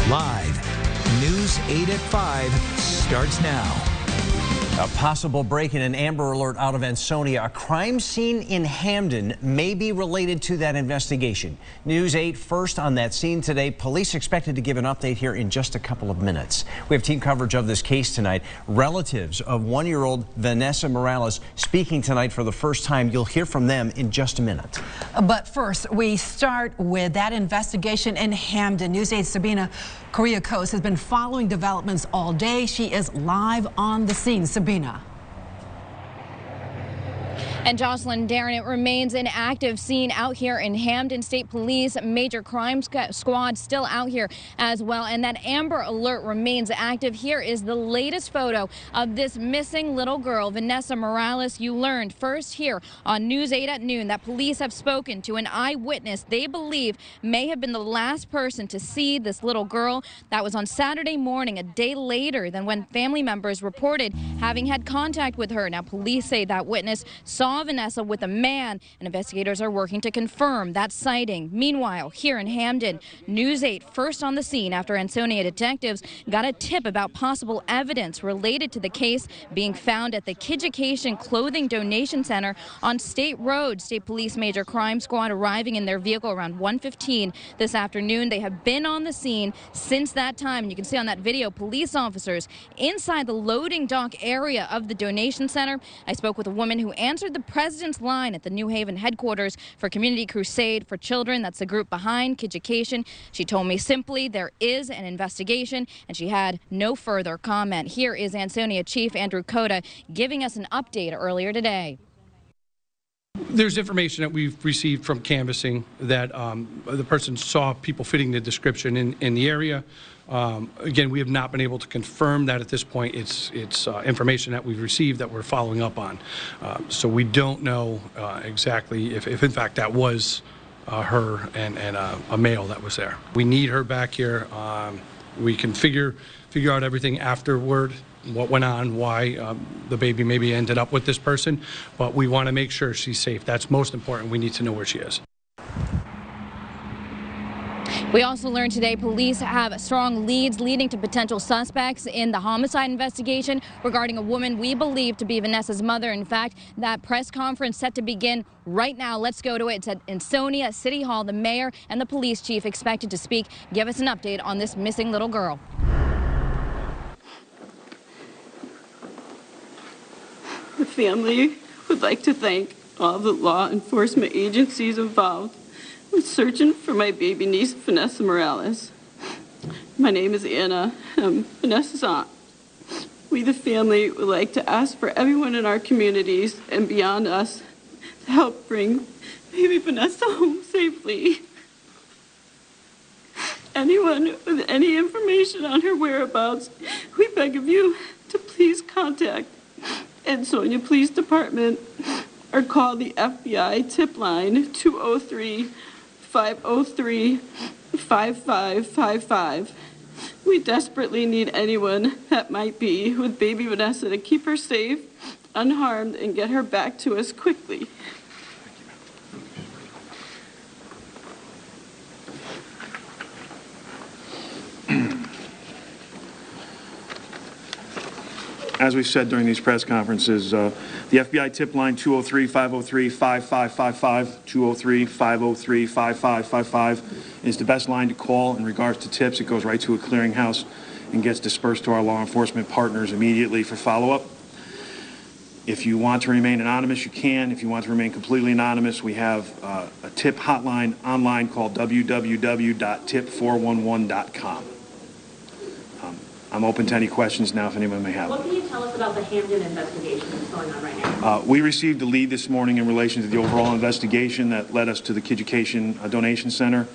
Live, News 8 at 5 starts now. A possible break-in, an Amber Alert out of Ansonia. A crime scene in Hamden may be related to that investigation. News 8 first on that scene today. Police expected to give an update here in just a couple of minutes. We have team coverage of this case tonight. Relatives of one-year-old Vanessa Morales speaking tonight for the first time. You'll hear from them in just a minute. But first, we start with that investigation in Hamden. News 8's Sabina Korea-Coast has been following developments all day. She is live on the scene. Sabina. And Jocelyn, Darren, it remains an active scene out here in Hamden. State Police major crime squad still out here as well. And that Amber Alert remains active. Here is the latest photo of this missing little girl, Vanessa Morales. You learned first here on News 8 at noon that police have spoken to an eyewitness they believe may have been the last person to see this little girl. That was on Saturday morning, a day later than when family members reported having had contact with her. Now, police say that witness saw Vanessa with a man, and investigators are working to confirm that sighting. Meanwhile, here in Hamden, News 8 first on the scene after Ansonia detectives got a tip about possible evidence related to the case being found at the Kiducation Clothing Donation Center on State Road. State Police major crime squad arriving in their vehicle around 1:15 this afternoon. They have been on the scene since that time, and you can see on that video police officers inside the loading dock area of the donation center. I spoke with a woman who answered the president's line at the New Haven headquarters for Community Crusade for Children. That's the group behind Kiducation. She told me simply there is an investigation, and she had no further comment. Here is Ansonia Chief Andrew Cota giving us an update earlier today. There's information that we've received from canvassing that the person saw people fitting the description in the area. Again, we have not been able to confirm that at this point. It's information that we've received that we're following up on. So we don't know exactly if in fact that was her and a male that was there. We need her back here. We can figure out everything afterward, what went on, why the baby maybe ended up with this person, but we want to make sure she's safe. That's most important. We need to know where she is. We also learned today police have strong leads leading to potential suspects in the homicide investigation regarding a woman we believe to be Vanessa's mother. In fact, that press conference set to begin right now. Let's go to it. It's at Ansonia City Hall. The mayor and the police chief expected to speak, give us an update on this missing little girl. The family would like to thank all the law enforcement agencies involved with searching for my baby niece, Vanessa Morales. My name is Anna. I'm Vanessa's aunt. We, the family, would like to ask for everyone in our communities and beyond us to help bring baby Vanessa home safely. Anyone with any information on her whereabouts, we beg of you to please contact Ansonia Police Department or call the FBI tip line 203-503-5555. We desperately need anyone that might be with baby Vanessa to keep her safe, unharmed, and get her back to us quickly. As we've said during these press conferences, the FBI tip line 203-503-5555, 203-503-5555 is the best line to call in regards to tips. It goes right to a clearinghouse and gets dispersed to our law enforcement partners immediately for follow-up. If you want to remain anonymous, you can. If you want to remain completely anonymous, we have a tip hotline online called www.tip411.com. I'm open to any questions now if anyone may have. What can you tell us about the Hamden investigation that's going on right now? We received a lead this morning in relation to the overall investigation that led us to the Kiducation Donation Center.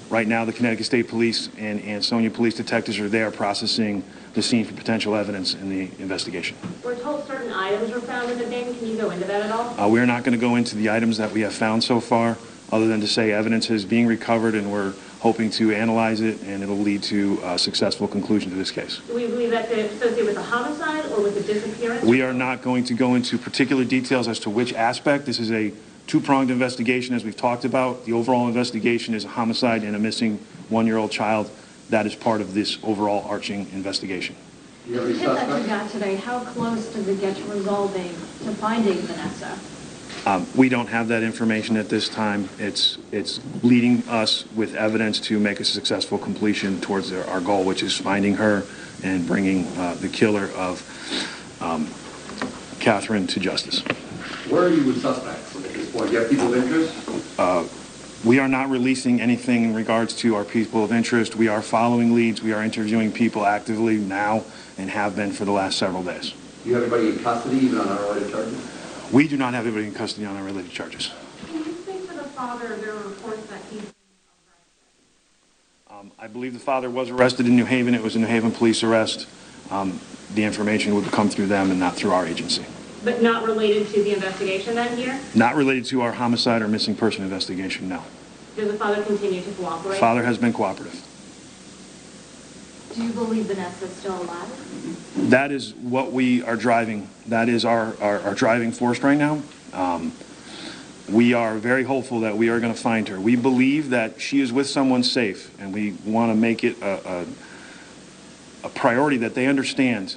Right now, the Connecticut State Police and Ansonia Police detectives are there processing the scene for potential evidence in the investigation. We're told certain items were found in the bin. Can you go into that at all? We're not going to go into the items that we have found so far, other than to say evidence is being recovered and we're hoping to analyze it, and it'll lead to a successful conclusion to this case. Do we believe that's associated with a homicide or with a disappearance? We are not going to go into particular details as to which aspect. This is a two-pronged investigation, as we've talked about. The overall investigation is a homicide and a missing one-year-old child. that is part of this overall arching investigation. The tip that you got today, how close does it get to resolving, to finding Vanessa? We don't have that information at this time. It's leading us with evidence to make a successful completion towards our goal, which is finding her and bringing the killer of Catherine to justice. Where are you with suspects at this point? Do you have people of interest? We are not releasing anything in regards to our people of interest. We are following leads. We are interviewing people actively now and have been for the last several days. Do you have anybody in custody, even on unrelated charges? We do not have anybody in custody on unrelated charges. Can you speak to the father? There are reports that he's been arrested. I believe the father was arrested in New Haven. It was a New Haven police arrest. The information would come through them and not through our agency. But not related to the investigation then here? Not related to our homicide or missing person investigation, no. Does the father continue to cooperate? Father has been cooperative. Do you believe Vanessa is still alive? That is what we are driving. That is our driving force right now. We are very hopeful that we are going to find her. We believe that she is with someone safe, and we want to make it a priority that they understand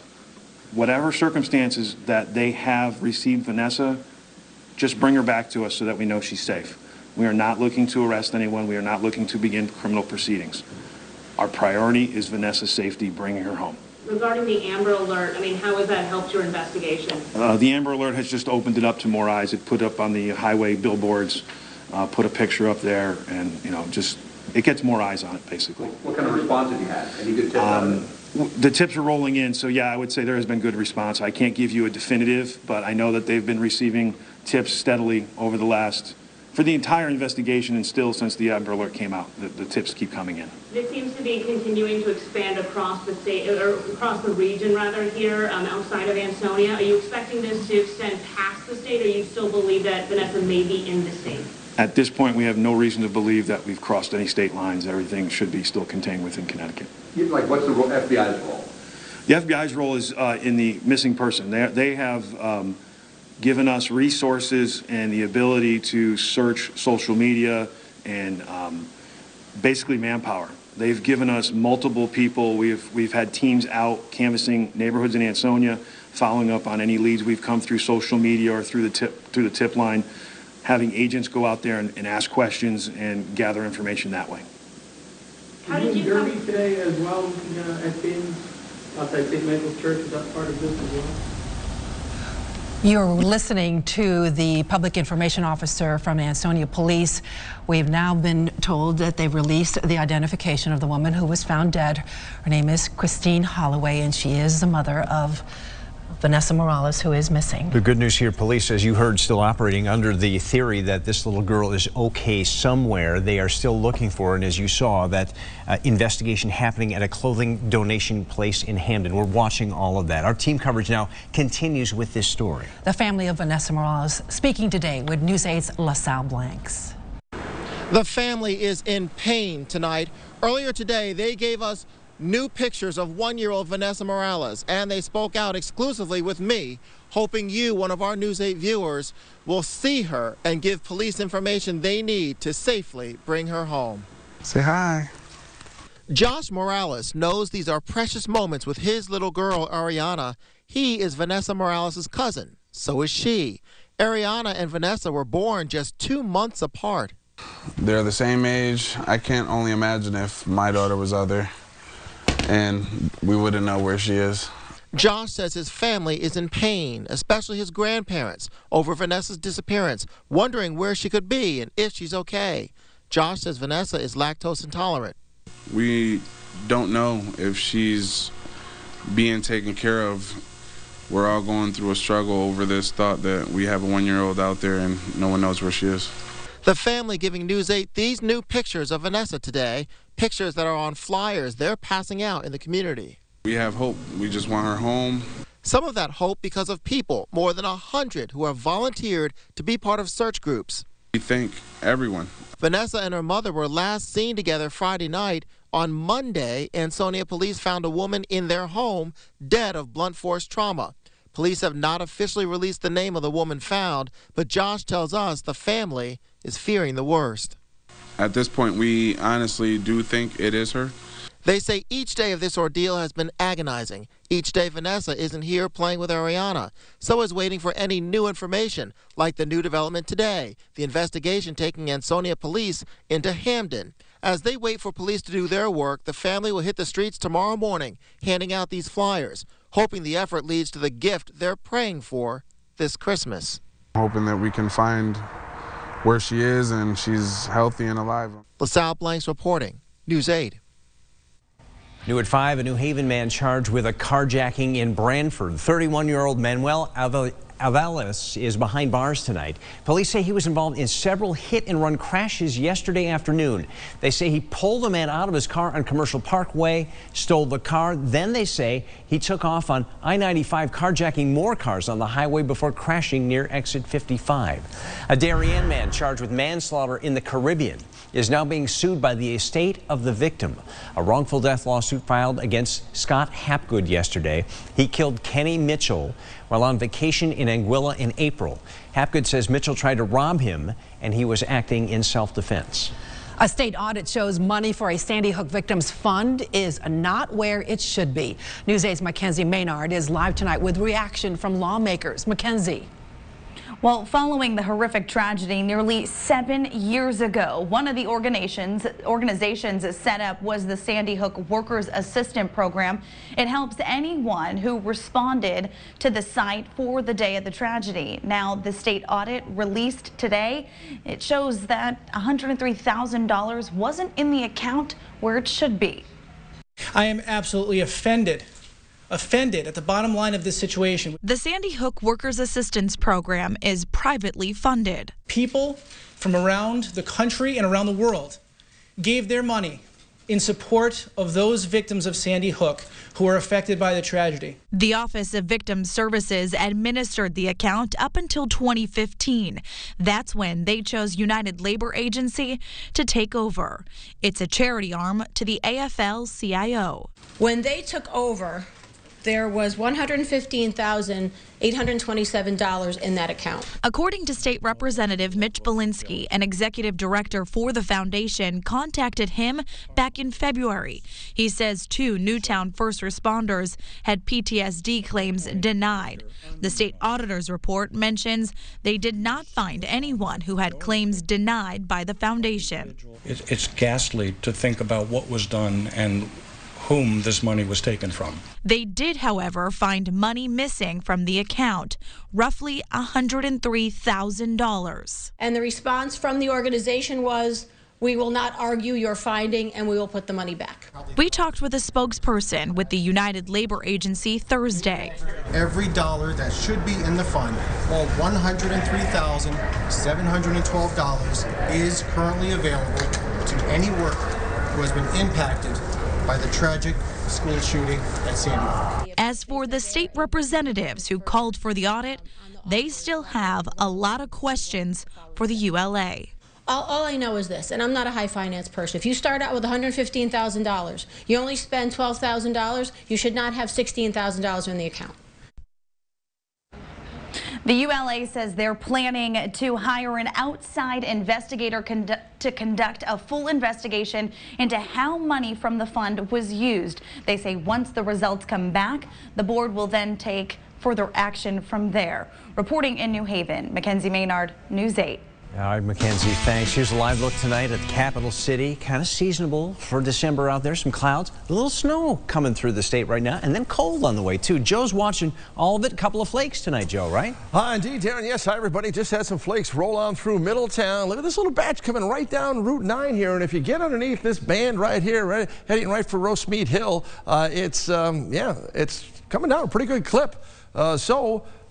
whatever circumstances that they have received Vanessa, just bring her back to us so that we know she's safe. We are not looking to arrest anyone. We are not looking to begin criminal proceedings. Our priority is Vanessa's safety, bringing her home. Regarding the Amber Alert, I mean, how has that helped your investigation? The Amber Alert has just opened it up to more eyes. It put up on the highway billboards, put a picture up there, and, just, it gets more eyes on it, basically. What kind of response have you had? Any good tips out of it? The tips are rolling in, so yeah, I would say there has been good response. I can't give you a definitive, but I know that they've been receiving tips steadily over for the entire investigation, and still since the Amber Alert came out, the tips keep coming in. This seems to be continuing to expand across the state, or across the region rather here, outside of Ansonia. Are you expecting this to extend past the state, or you still believe that Vanessa may be in the state? At this point, we have no reason to believe that we've crossed any state lines. Everything should be still contained within Connecticut. Like, what's the FBI's role? The FBI's role is in the missing person. They have given us resources and the ability to search social media and basically manpower. They've given us multiple people. We've had teams out canvassing neighborhoods in Ansonia, following up on any leads we've come through social media or through the tip line, having agents go out there and ask questions and gather information that way. How did you Derby today as well, looking at things outside St. Michael's Church? Is that part of this as well? You're listening to the public information officer from Ansonia Police. We've now been told that they've released the identification of the woman who was found dead. Her name is Christine Holloway, and she is the mother of Vanessa Morales, who is missing. The good news here, police, as you heard, still operating under the theory that this little girl is okay somewhere. They are still looking for her, and as you saw, that investigation happening at a clothing donation place in Hamden. We're watching all of that. Our team coverage now continues with this story. The family of Vanessa Morales speaking today with News 8's LaSalle Blanks. The family is in pain tonight. Earlier today, they gave us new pictures of one-year-old Vanessa Morales, and they spoke out exclusively with me, hoping you, one of our News 8 viewers, will see her and give police information they need to safely bring her home. Say hi. Josh Morales knows these are precious moments with his little girl, Ariana. He is Vanessa Morales' cousin. So is she. Ariana and Vanessa were born just 2 months apart. They're the same age. I can't only imagine if my daughter was out there, and we wouldn't know where she is. Josh says his family is in pain, especially his grandparents, over Vanessa's disappearance, wondering where she could be and if she's okay. Josh says Vanessa is lactose intolerant. We don't know if she's being taken care of. We're all going through a struggle over this thought that we have a one-year-old out there and no one knows where she is. The family giving News 8 these new pictures of Vanessa today, pictures that are on flyers they're passing out in the community. We have hope. We just want her home. Some of that hope because of people, more than 100 who have volunteered to be part of search groups. We thank everyone. Vanessa and her mother were last seen together Friday night. On Monday, Ansonia police found a woman in their home dead of blunt force trauma. Police have not officially released the name of the woman found, but Josh tells us the family is fearing the worst. At this point, we honestly do think it is her. They say each day of this ordeal has been agonizing. Each day Vanessa isn't here playing with Ariana, so is waiting for any new information, like the new development today, the investigation taking Ansonia police into Hamden. As they wait for police to do their work, the family will hit the streets tomorrow morning, handing out these flyers, hoping the effort leads to the gift they're praying for this Christmas. Hoping that we can find where she is and she's healthy and alive. LaSalle Blanks reporting, News 8. New at 5, a New Haven man charged with a carjacking in Branford. 31-year-old Manuel Avalis is behind bars tonight. Police say he was involved in several hit-and-run crashes yesterday afternoon. They say he pulled a man out of his car on Commercial Parkway, stole the car. Then they say he took off on I-95, carjacking more cars on the highway before crashing near exit 55. A Darien man charged with manslaughter in the Caribbean is now being sued by the estate of the victim. A wrongful death lawsuit filed against Scott Hapgood yesterday. He killed Kenny Mitchell while on vacation in Anguilla in April. Hapgood says Mitchell tried to rob him and he was acting in self-defense. A state audit shows money for a Sandy Hook victims fund is not where it should be. News 8's Mackenzie Maynard is live tonight with reaction from lawmakers. Mackenzie. Well, following the horrific tragedy nearly 7 years ago, one of the organizations set up was the Sandy Hook Workers Assistance Program. It helps anyone who responded to the site for the day of the tragedy. Now, the state audit released today, it shows that $103,000 wasn't in the account where it should be. I am absolutely offended at the bottom line of this situation. The Sandy Hook Workers Assistance Program is privately funded. People from around the country and around the world gave their money in support of those victims of Sandy Hook who were affected by the tragedy. The Office of Victim Services administered the account up until 2015. That's when they chose United Labor Agency to take over. It's a charity arm to the AFL-CIO. When they took over, there was $115,827 in that account. According to State Representative Mitch Belinsky, an executive director for the foundation contacted him back in February. He says 2 Newtown first responders had PTSD claims denied. The state auditor's report mentions they did not find anyone who had claims denied by the foundation. It's ghastly to think about what was done and whom this money was taken from. They did, however, find money missing from the account, roughly $103,000. And the response from the organization was, we will not argue your finding and we will put the money back. We talked with a spokesperson with the United Labor Agency Thursday. Every dollar that should be in the fund, all $103,712, is currently available to any worker who has been impacted by the tragic school shooting at Sandy Hook. As for the state representatives who called for the audit, they still have a lot of questions for the ULA. All I know is this, and I'm not a high finance person. If you start out with $115,000, you only spend $12,000, you should not have $16,000 in the account. The ULA says they're planning to hire an outside investigator to conduct a full investigation into how money from the fund was used. They say once the results come back, the board will then take further action from there. Reporting in New Haven, Mackenzie Maynard, News 8. All right, Mackenzie, thanks. Here's a live look tonight at the capital city. Kind of seasonable for December out there. Some clouds, a little snow coming through the state right now, and then cold on the way, too. Joe's watching all of it. A couple of flakes tonight, Joe, right? Indeed, Darren. Yes, hi, everybody. Just had some flakes roll on through Middletown. Look at this little batch coming right down Route 9 here, and if you get underneath this band right here, heading right for Rosemead Hill, it's coming down a pretty good clip.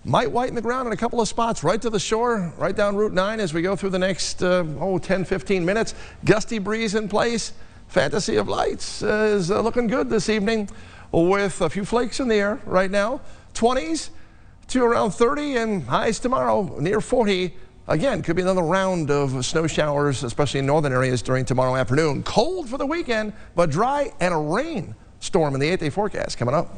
Might whiten the ground in a couple of spots right to the shore, right down Route 9 as we go through the next 10, 15 minutes. Gusty breeze in place. Fantasy of Lights is looking good this evening with a few flakes in the air right now. 20s to around 30 and highs tomorrow near 40. Again, could be another round of snow showers, especially in northern areas during tomorrow afternoon. Cold for the weekend, but dry and a rain storm in the 8-day forecast coming up.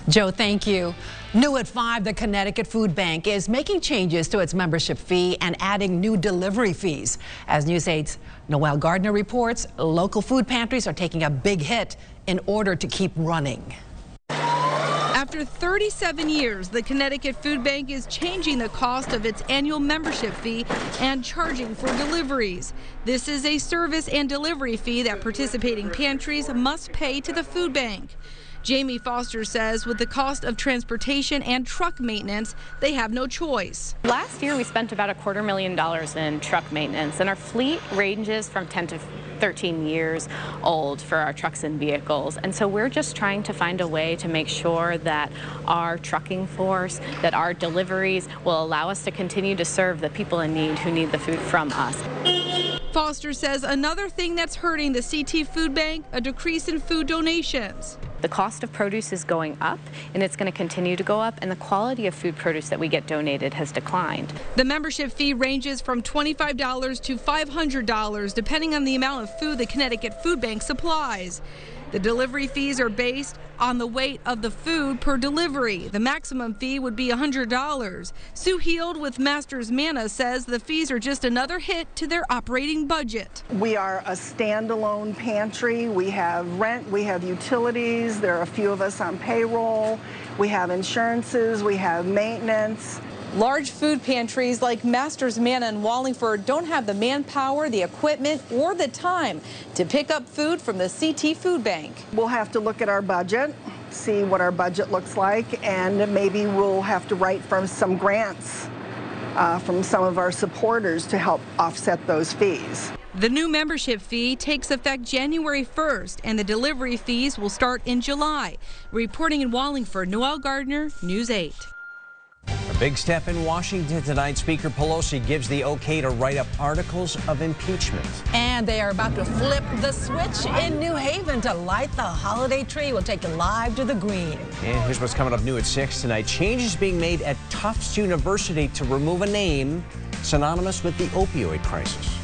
Joe, thank you. New at 5, the Connecticut Food Bank is making changes to its membership fee and adding new delivery fees. As News 8's Noelle Gardner reports, local food pantries are taking a big hit in order to keep running. After 37 years, the Connecticut Food Bank is changing the cost of its annual membership fee and charging for deliveries. This is a service and delivery fee that participating pantries must pay to the food bank. Jamie Foster says with the cost of transportation and truck maintenance, they have no choice. Last year we spent about $250,000 in truck maintenance, and our fleet ranges from 10 to 13 years old for our trucks and vehicles. And so we're just trying to find a way to make sure that our trucking force, that our deliveries will allow us to continue to serve the people in need who need the food from us. Foster says another thing that's hurting the CT Food Bank, a decrease in food donations. The cost of produce is going up, and it's going to continue to go up, and the quality of food produce that we get donated has declined. The membership fee ranges from $25 to $500, depending on the amount of food the Connecticut Food Bank supplies. The delivery fees are based on the weight of the food per delivery. The maximum fee would be $100. Sue Heald with Masters Manna says the fees are just another hit to their operating budget. We are a standalone pantry. We have rent, we have utilities, there are a few of us on payroll, we have insurances, we have maintenance. Large food pantries like Masters Manna in Wallingford don't have the manpower, the equipment, or the time to pick up food from the CT Food Bank. We'll have to look at our budget, see what our budget looks like, and maybe we'll have to write from some grants from some of our supporters to help offset those fees. The new membership fee takes effect January 1st, and the delivery fees will start in July. Reporting in Wallingford, Noelle Gardner, News 8. A big step in Washington tonight. Speaker Pelosi gives the okay to write up articles of impeachment. And they are about to flip the switch in New Haven to light the holiday tree. We'll take you live to the green. And here's what's coming up new at 6 tonight. Changes being made at Tufts University to remove a name synonymous with the opioid crisis.